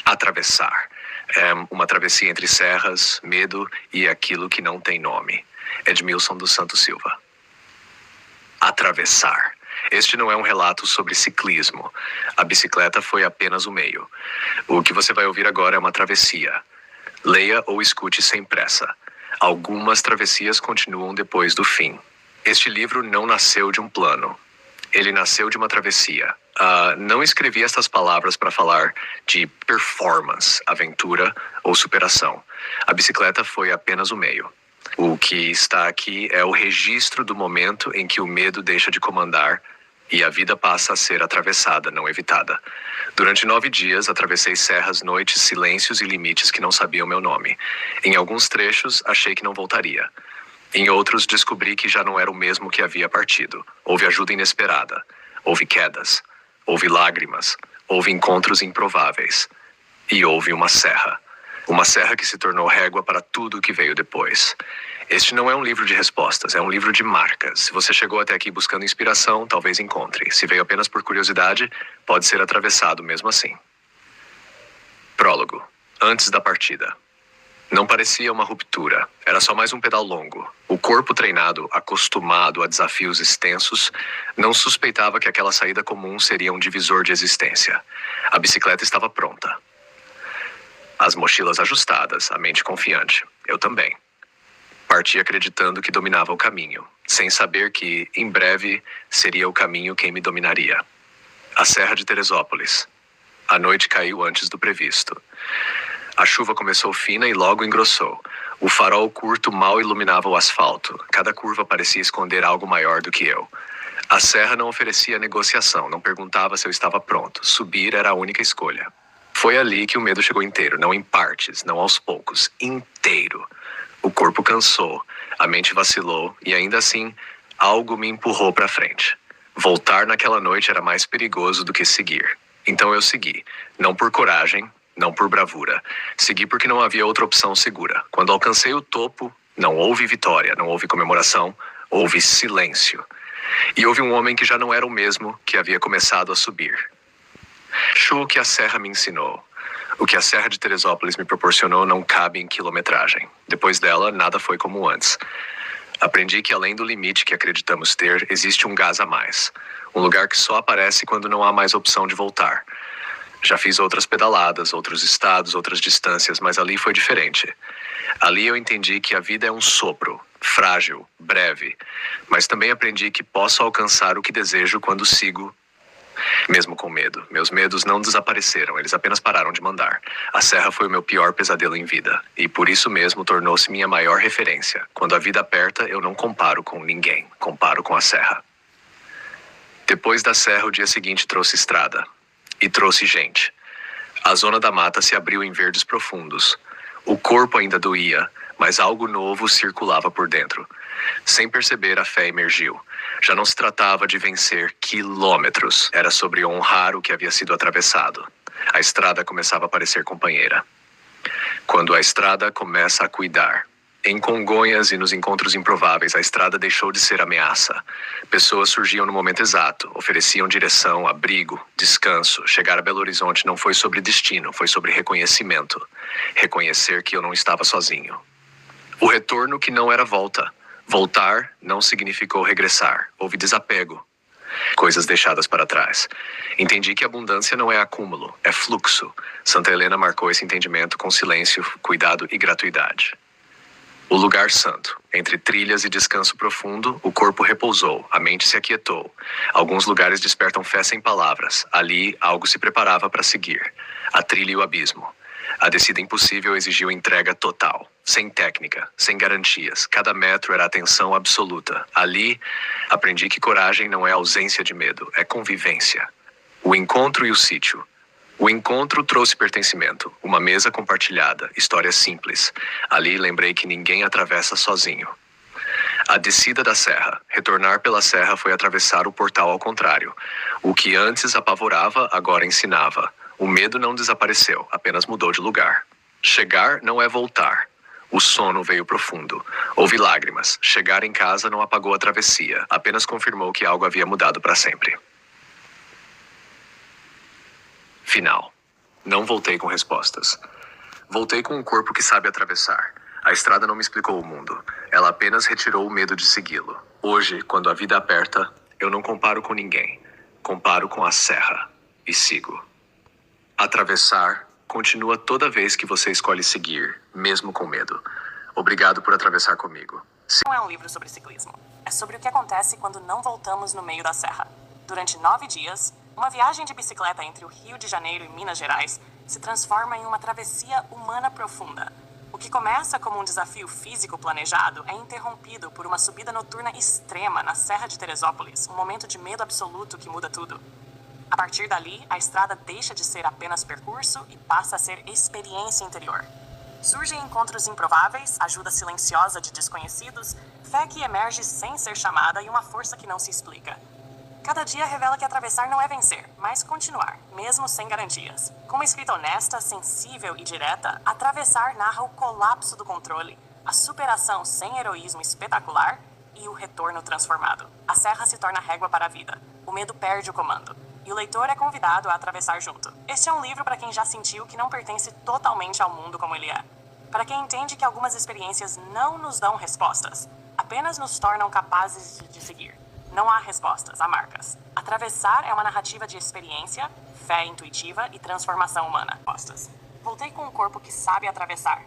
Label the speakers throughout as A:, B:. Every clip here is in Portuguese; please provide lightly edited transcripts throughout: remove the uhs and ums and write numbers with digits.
A: Atravessar. É uma travessia entre serras, medo e aquilo que não tem nome. Edmilson dos Santos Silva. Atravessar. Este não é um relato sobre ciclismo. A bicicleta foi apenas o meio. O que você vai ouvir agora é uma travessia. Leia ou escute sem pressa. Algumas travessias continuam depois do fim. Este livro não nasceu de um plano. Ele nasceu de uma travessia. Não escrevi estas palavras para falar de performance, aventura ou superação. A bicicleta foi apenas o meio. O que está aqui é o registro do momento em que o medo deixa de comandar e a vida passa a ser atravessada, não evitada. Durante 9 dias, atravessei serras, noites, silêncios e limites que não sabiam meu nome. Em alguns trechos, achei que não voltaria. Em outros, descobri que já não era o mesmo que havia partido. Houve ajuda inesperada. Houve quedas. Houve lágrimas. Houve encontros improváveis. E houve uma serra. Uma serra que se tornou régua para tudo o que veio depois. Este não é um livro de respostas, é um livro de marcas. Se você chegou até aqui buscando inspiração, talvez encontre. Se veio apenas por curiosidade, pode ser atravessado mesmo assim. Prólogo. Antes da partida. Não parecia uma ruptura, era só mais um pedal longo. O corpo treinado, acostumado a desafios extensos, não suspeitava que aquela saída comum seria um divisor de existência. A bicicleta estava pronta. As mochilas ajustadas, a mente confiante. Eu também. Parti acreditando que dominava o caminho, sem saber que, em breve, seria o caminho quem me dominaria. A Serra de Teresópolis. A noite caiu antes do previsto. A chuva começou fina e logo engrossou. O farol curto mal iluminava o asfalto. Cada curva parecia esconder algo maior do que eu. A serra não oferecia negociação, não perguntava se eu estava pronto. Subir era a única escolha. Foi ali que o medo chegou inteiro, não em partes, não aos poucos, inteiro. O corpo cansou, a mente vacilou e ainda assim, algo me empurrou para frente. Voltar naquela noite era mais perigoso do que seguir. Então eu segui, não por coragem, não por bravura. Segui porque não havia outra opção segura. Quando alcancei o topo, não houve vitória, não houve comemoração, houve silêncio. E houve um homem que já não era o mesmo que havia começado a subir. O que a serra me ensinou. O que a Serra de Teresópolis me proporcionou não cabe em quilometragem. Depois dela, nada foi como antes. Aprendi que além do limite que acreditamos ter, existe um gás a mais. Um lugar que só aparece quando não há mais opção de voltar. Já fiz outras pedaladas, outros estados, outras distâncias, mas ali foi diferente. Ali eu entendi que a vida é um sopro, frágil, breve, mas também aprendi que posso alcançar o que desejo quando sigo, mesmo com medo. Meus medos não desapareceram, eles apenas pararam de mandar. A serra foi o meu pior pesadelo em vida, e por isso mesmo tornou-se minha maior referência. Quando a vida aperta, eu não comparo com ninguém, comparo com a serra. Depois da serra, o dia seguinte trouxe estrada. E trouxe gente. A zona da mata se abriu em verdes profundos. O corpo ainda doía, mas algo novo circulava por dentro. Sem perceber, a fé emergiu. Já não se tratava de vencer quilômetros. Era sobre honrar o que havia sido atravessado. A estrada começava a parecer companheira. Quando a estrada começa a cuidar. Em Congonhas e nos encontros improváveis, a estrada deixou de ser ameaça. Pessoas surgiam no momento exato, ofereciam direção, abrigo, descanso. Chegar a Belo Horizonte não foi sobre destino, foi sobre reconhecimento. Reconhecer que eu não estava sozinho. O retorno que não era volta. Voltar não significou regressar. Houve desapego. Coisas deixadas para trás. Entendi que abundância não é acúmulo, é fluxo. Santa Helena marcou esse entendimento com silêncio, cuidado e gratuidade. O lugar santo. Entre trilhas e descanso profundo, o corpo repousou, a mente se aquietou. Alguns lugares despertam fé sem palavras. Ali, algo se preparava para seguir. A trilha e o abismo. A descida impossível exigiu entrega total. Sem técnica, sem garantias. Cada metro era atenção absoluta. Ali, aprendi que coragem não é ausência de medo, é convivência. O encontro e o sítio. O encontro trouxe pertencimento, uma mesa compartilhada, história simples. Ali lembrei que ninguém atravessa sozinho. A descida da serra. Retornar pela serra foi atravessar o portal ao contrário. O que antes apavorava, agora ensinava. O medo não desapareceu, apenas mudou de lugar. Chegar não é voltar. O sono veio profundo. Houve lágrimas. Chegar em casa não apagou a travessia, apenas confirmou que algo havia mudado para sempre. Final. Não voltei com respostas. Voltei com um corpo que sabe atravessar. A estrada não me explicou o mundo. Ela apenas retirou o medo de segui-lo. Hoje, quando a vida aperta, eu não comparo com ninguém. Comparo com a serra e sigo. Atravessar continua toda vez que você escolhe seguir, mesmo com medo. Obrigado por atravessar comigo.
B: Não é um livro sobre ciclismo. É sobre o que acontece quando não voltamos no meio da serra. Durante 9 dias, uma viagem de bicicleta entre o Rio de Janeiro e Minas Gerais se transforma em uma travessia humana profunda. O que começa como um desafio físico planejado é interrompido por uma subida noturna extrema na Serra de Teresópolis, um momento de medo absoluto que muda tudo. A partir dali, a estrada deixa de ser apenas percurso e passa a ser experiência interior. Surgem encontros improváveis, ajuda silenciosa de desconhecidos, fé que emerge sem ser chamada e uma força que não se explica. Cada dia revela que atravessar não é vencer, mas continuar, mesmo sem garantias. Com uma escrita honesta, sensível e direta, Atravessar narra o colapso do controle, a superação sem heroísmo espetacular e o retorno transformado. A serra se torna régua para a vida, o medo perde o comando, e o leitor é convidado a atravessar junto. Este é um livro para quem já sentiu que não pertence totalmente ao mundo como ele é. Para quem entende que algumas experiências não nos dão respostas, apenas nos tornam capazes de seguir. Não há respostas, há marcas. Atravessar é uma narrativa de experiência, fé intuitiva e transformação humana. Voltei com um corpo que sabe atravessar.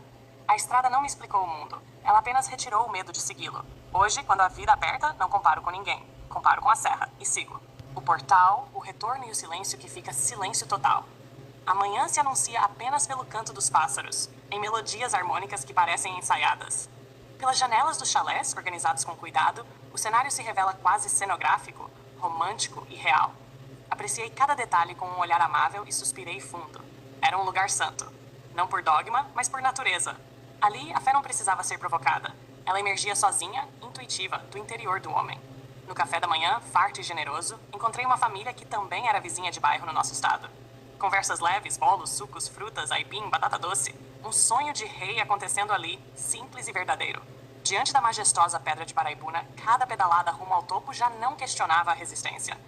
B: A estrada não me explicou o mundo, ela apenas retirou o medo de segui-lo. Hoje, quando a vida aperta, não comparo com ninguém. Comparo com a serra e sigo. O portal, o retorno e o silêncio que fica silêncio total. Amanhã se anuncia apenas pelo canto dos pássaros, em melodias harmônicas que parecem ensaiadas. Pelas janelas dos chalés, organizados com cuidado, o cenário se revela quase cenográfico, romântico e real. Apreciei cada detalhe com um olhar amável e suspirei fundo. Era um lugar santo. Não por dogma, mas por natureza. Ali, a fé não precisava ser provocada. Ela emergia sozinha, intuitiva, do interior do homem. No café da manhã, farto e generoso, encontrei uma família que também era vizinha de bairro no nosso estado. Conversas leves, bolos, sucos, frutas, aipim, batata doce. Um sonho de rei acontecendo ali, simples e verdadeiro. Diante da majestosa Pedra de Paraibuna, cada pedalada rumo ao topo já não questionava a resistência.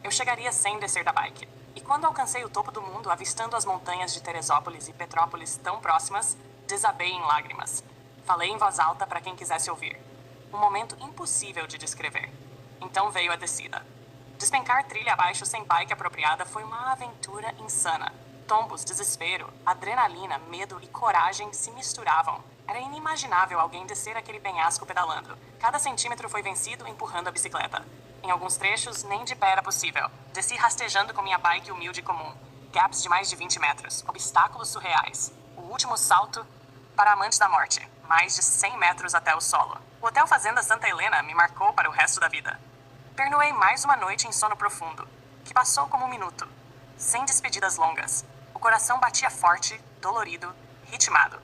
B: Eu chegaria sem descer da bike. E quando alcancei o topo do mundo, avistando as montanhas de Teresópolis e Petrópolis tão próximas, desabei em lágrimas. Falei em voz alta para quem quisesse ouvir. Um momento impossível de descrever. Então veio a descida. Despencar trilha abaixo sem bike apropriada foi uma aventura insana. Tombos, desespero, adrenalina, medo e coragem se misturavam. Era inimaginável alguém descer aquele penhasco pedalando. Cada centímetro foi vencido empurrando a bicicleta. Em alguns trechos, nem de pé era possível. Desci rastejando com minha bike humilde e comum. Gaps de mais de 20 metros, obstáculos surreais. O último salto para amantes da morte, mais de 100 metros até o solo. O Hotel Fazenda Santa Helena me marcou para o resto da vida. Pernoei mais uma noite em sono profundo, que passou como um minuto, sem despedidas longas. O coração batia forte, dolorido, ritmado.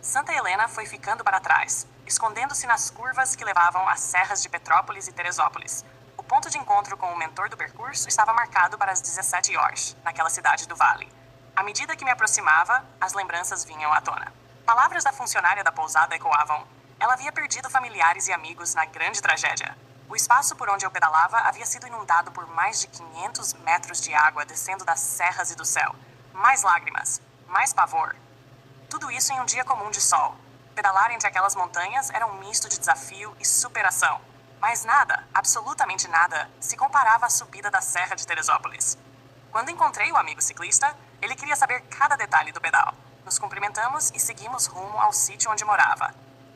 B: Santa Helena foi ficando para trás, escondendo-se nas curvas que levavam às serras de Petrópolis e Teresópolis. O ponto de encontro com o mentor do percurso estava marcado para as 17 horas, naquela cidade do vale. À medida que me aproximava, as lembranças vinham à tona. Palavras da funcionária da pousada ecoavam. Ela havia perdido familiares e amigos na grande tragédia. O espaço por onde eu pedalava havia sido inundado por mais de 500 metros de água descendo das serras e do céu. Mais lágrimas, mais pavor. Tudo isso em um dia comum de sol. Pedalar entre aquelas montanhas era um misto de desafio e superação. Mas nada, absolutamente nada, se comparava à subida da Serra de Teresópolis. Quando encontrei o amigo ciclista, ele queria saber cada detalhe do pedal. Nos cumprimentamos e seguimos rumo ao sítio onde morava.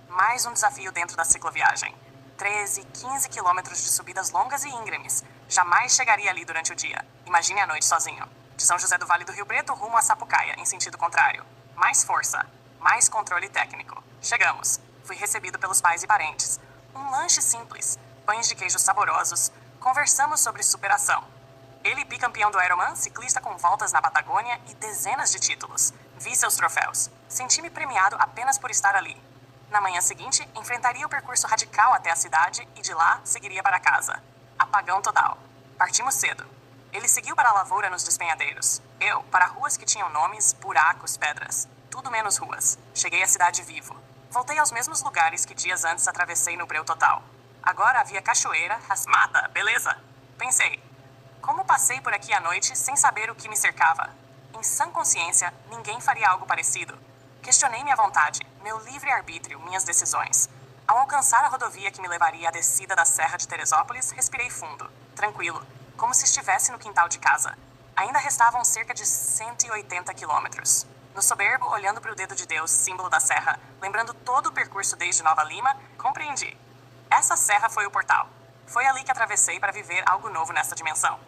B: Mais um desafio dentro da cicloviagem. 13, 15 quilômetros de subidas longas e íngremes. Jamais chegaria ali durante o dia. Imagine a noite sozinho. De São José do Vale do Rio Preto rumo a Sapucaia, em sentido contrário. Mais força, mais controle técnico. Chegamos. Fui recebido pelos pais e parentes. Um lanche simples, pães de queijo saborosos. Conversamos sobre superação. Ele, bicampeão do Ironman, ciclista com voltas na Patagônia e dezenas de títulos. Vi seus troféus. Senti-me premiado apenas por estar ali. Na manhã seguinte, enfrentaria o percurso radical até a cidade e de lá seguiria para casa. Apagão total. Partimos cedo. Ele seguiu para a lavoura nos despenhadeiros. Eu, para ruas que tinham nomes, buracos, pedras. Tudo menos ruas. Cheguei à cidade vivo. Voltei aos mesmos lugares que dias antes atravessei no breu total. Agora havia cachoeira, mata, beleza. Pensei, como passei por aqui à noite sem saber o que me cercava? Em sã consciência, ninguém faria algo parecido. Questionei minha vontade, meu livre-arbítrio, minhas decisões. Ao alcançar a rodovia que me levaria à descida da Serra de Teresópolis, respirei fundo, tranquilo, como se estivesse no quintal de casa. Ainda restavam cerca de 180 quilômetros. No soberbo, olhando para o dedo de Deus, símbolo da serra, lembrando todo o percurso desde Nova Lima, compreendi. Essa serra foi o portal. Foi ali que atravessei para viver algo novo nessa dimensão.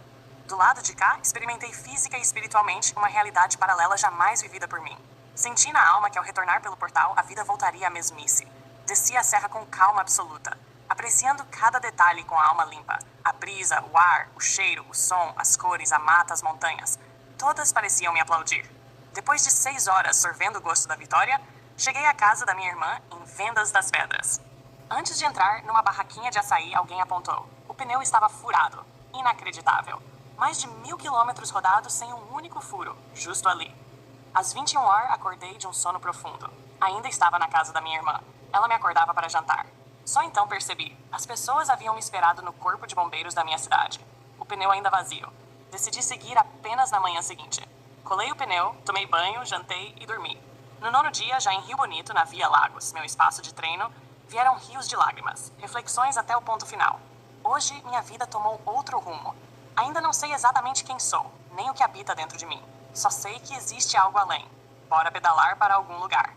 B: Do lado de cá, experimentei física e espiritualmente uma realidade paralela jamais vivida por mim. Senti na alma que ao retornar pelo portal, a vida voltaria à mesmice. Desci a serra com calma absoluta, apreciando cada detalhe com a alma limpa. A brisa, o ar, o cheiro, o som, as cores, a mata, as montanhas. Todas pareciam me aplaudir. Depois de 6 horas sorvendo o gosto da vitória, cheguei à casa da minha irmã em Vendas das Pedras. Antes de entrar, numa barraquinha de açaí, alguém apontou. O pneu estava furado. Inacreditável. Mais de 1000 quilômetros rodados sem um único furo, justo ali. Às 21h, acordei de um sono profundo. Ainda estava na casa da minha irmã. Ela me acordava para jantar. Só então percebi. As pessoas haviam me esperado no corpo de bombeiros da minha cidade. O pneu ainda vazio. Decidi seguir apenas na manhã seguinte. Colei o pneu, tomei banho, jantei e dormi. No 9º dia, já em Rio Bonito, na Via Lagos, meu espaço de treino, vieram rios de lágrimas, reflexões até o ponto final. Hoje, minha vida tomou outro rumo. Ainda não sei exatamente quem sou, nem o que habita dentro de mim. Só sei que existe algo além. Bora pedalar para algum lugar.